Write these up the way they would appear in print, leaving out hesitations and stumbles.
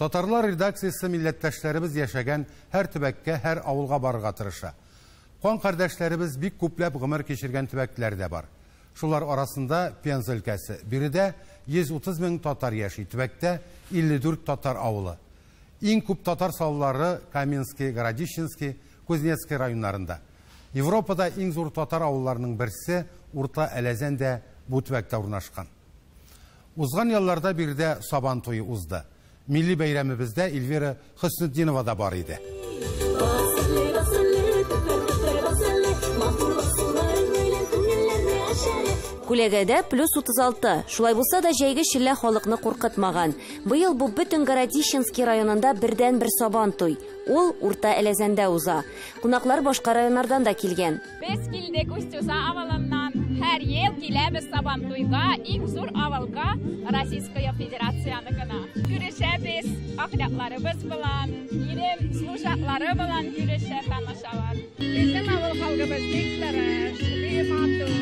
Татарлар редакциясы милләттәшләребез яшәгән һәр төбәккә, һәр авылга барырга тырыша. Кан кардәшләребез бик күпләп гомер кичергән төбәкләр дә бар. Шулар арасында Пенза өлкәсе. Биредә 130 мең татар яши, төбәктә 54 татар авылы. Иң күп татар саллары Каменский, Городищенский, Кузнецкий районнарында. Европада иң зур татар авылларының берсе Урта Әләзәндә бу төбәктә урнашкан. Узган елларда биредә Сабан туе узды. Milli beyramımızda Elvira Hüsnüddinova da var idi. Күләгәдә +36. Шулай булса да җәйге шиллә халыкны куркытмаган. Быел бу бөтен Городищенский районында бердән бер Сабан туй. Ул Урта Әләзәндә уза. Кунаклар башка районнардан да килгән. Без килдек Устюза авылыннан. Һәр ел киләбез Сабан туйга, иң зур авылга, Российская Федерацияныкына. Күрешәбез, ахлакларыбыз белән, ирем служаклары белән күрешә танышалар. Безнең авыл халкыбыз бик тырыш, бик матур.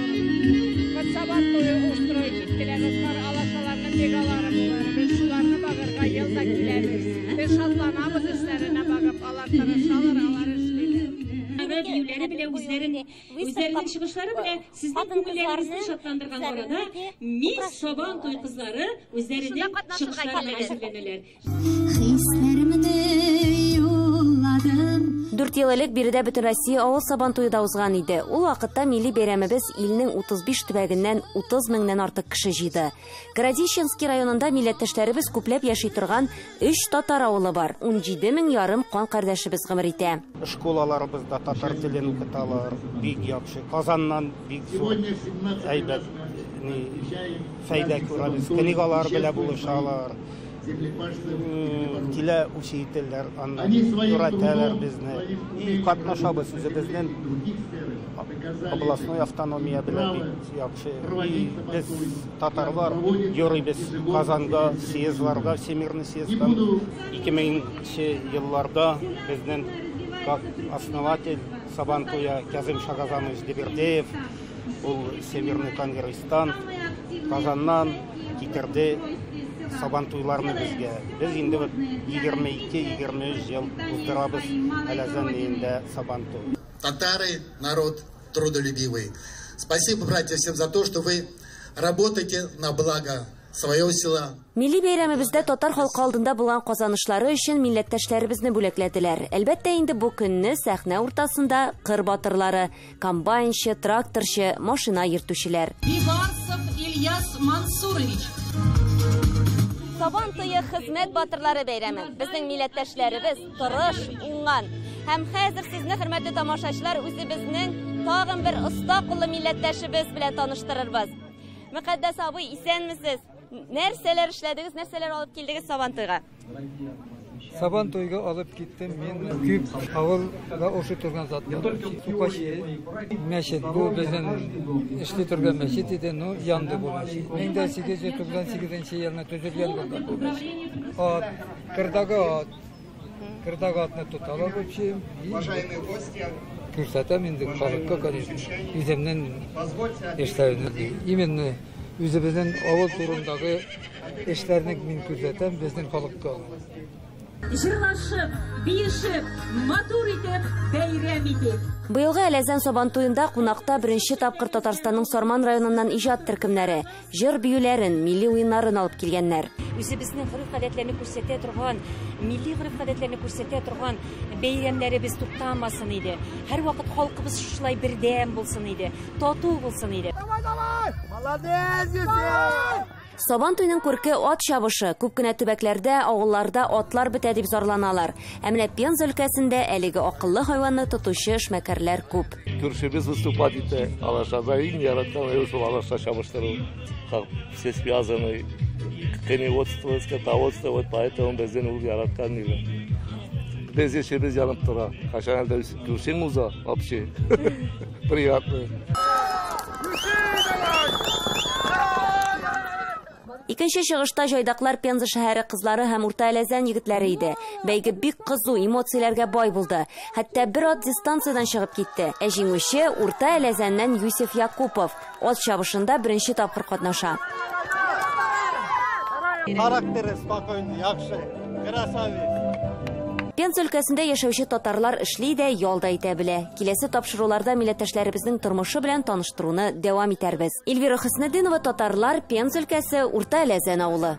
Сабан туйы устроить иттеләр, алашаларны бегалары булар. Без шуларны багырга елда киләбез. Без шатланабыз эшләренә багып, алар тырышалар, алар эшлиләр. Büyüleri bile üzerinin çıkışları bile sizin küllerinizde şatlandırgan orada Miss Saban Toy kızları üzerinde çıkışlarla hazırlanırlar. 4 ел элек биредә бөтен Россия авыл Сабан туе да узган иде. Ул вакытта милли бәйрәмебез илнең 35 төбәгеннән 30 меңнән артык кеше җыйды. Городищенский районында милләттәшләребез күпләп яши торган 3 татар авылы бар. 17 мең ярым кан кардәшебез гомер итә. Школаларыбызда татар телен укыталар, бик яхшы. Казаннан бик зур әйбәт файда күрәбез. Книгалар белән булышалар. Килә учителләр, өйрәтәләр безне. И катнашабыз үзебезнең областной автономия белән бик яхшы. И без татарлар йөрибез Казанга, съездларга, Всемирный съезддан 2000 елларда безнең как основатель Сабан туя Кazım Шагазанович Дебердеев, ул Всемирный конгресстан Казаннан китерде Сабан туйларны безгә. Без инде 22-23 ел уздырабыз Әләзәндә Сабан туй. Татары народ трудолюбивый. Спасибо, братья, всем за то, что вы работаете на благо своего села. Milli бәйрәмебездә татар халкы алдында булган казанышлары өчен милләттәшләребезне бүләкләделәр. Әлбәттә инде бу көнне сәхнә уртасында кыр батырлары, комбайнчы, тракторчы, машина йөртүчеләр. Биварцев Ильяс Мансурович. Сабан туе хезмәт батырлары бәйрәме. Безнең милләттәшләребез тырыш, уңган. Һәм хәзер сезне, хөрмәтле тамашачылар, үзебезнең тагын бер оста куллы милләттәшебез белән таныштырырбыз. Мөхәддәс абый, исәнмесез? Нәрсәләр эшләдегез, нәрсәләр алып килдегез Сабан туйга? Сабан туйга алып киттем мен күп авылда ошы торган затны. Сукаши мәчет бу безнең эшли торган мәчет иде, но янды бу мәчет. 1898 елда төзелгән булган бу мәчет. Кырдагы атны тоталар вообще. Уважаемые гости, күрсәтәм инде халыкка, конечно, үземнең эшләрне. Именно үзебезнең авыл турындагы эшләрне мин күрсәтәм безнең халыкка. Жырлашып, биешеп, матур итеп, бәйрәм итеп. Быелгы Әләзән Сабан туенда кунакта беренче тапкыр Татарстанның Сарман районыннан иҗат төркемнәре, җыр биюләрен, милли уеннарын алып килгәннәр. Үзебезнең гореф-гадәтләрне күрсәтә торган, милли гореф-гадәтләрне күрсәтә торган бәйрәмнәребез туктамасын иде. Һәр вакыт халкыбыз шулай бердәм булсын иде, тату булсын иде. Сабан туйның күрке ат чабышы. Күп кенә төбәкләрдә, авылларда атлар бетә дип зарланалар. Ә менә Пенза өлкәсендә әлеге акыллы хайванны тотучы эшмәкәрләр күп. Күршебез выступать итә, алашада иң яраткан ул алаша чабыштыру. Все связаны, коневодство, скотоводство, вот поэтому безден ул яраткан иде. Без ешебез янып тора. Кашан да күршең уза вообще. Приятно. Икенче чыгышта җайдаклар Пенза шәһәре кызлары һәм Урта Әләзән егетләре иде. Бәйге бик кызу, эмоцияләргә бай булды. Хәтта бер ат дистанциyaдан чыгып китте. Ә җиңүче Урта Әләзәннән Юсеф Якупов ат чабышында беренче тапкыр катнаша. Характеры спокойный, яхшы. Пенза өлкәсендә яшәүче татарлар эшли дә, ял да итә белә. Киләсе тапшыруларда милләттәшләребезнең тормышы белән таныштыруны дәвам итәрбез. Эльвира Хөснетдинова, татарлар, Пенза өлкәсе, Урта Әләзән авылы.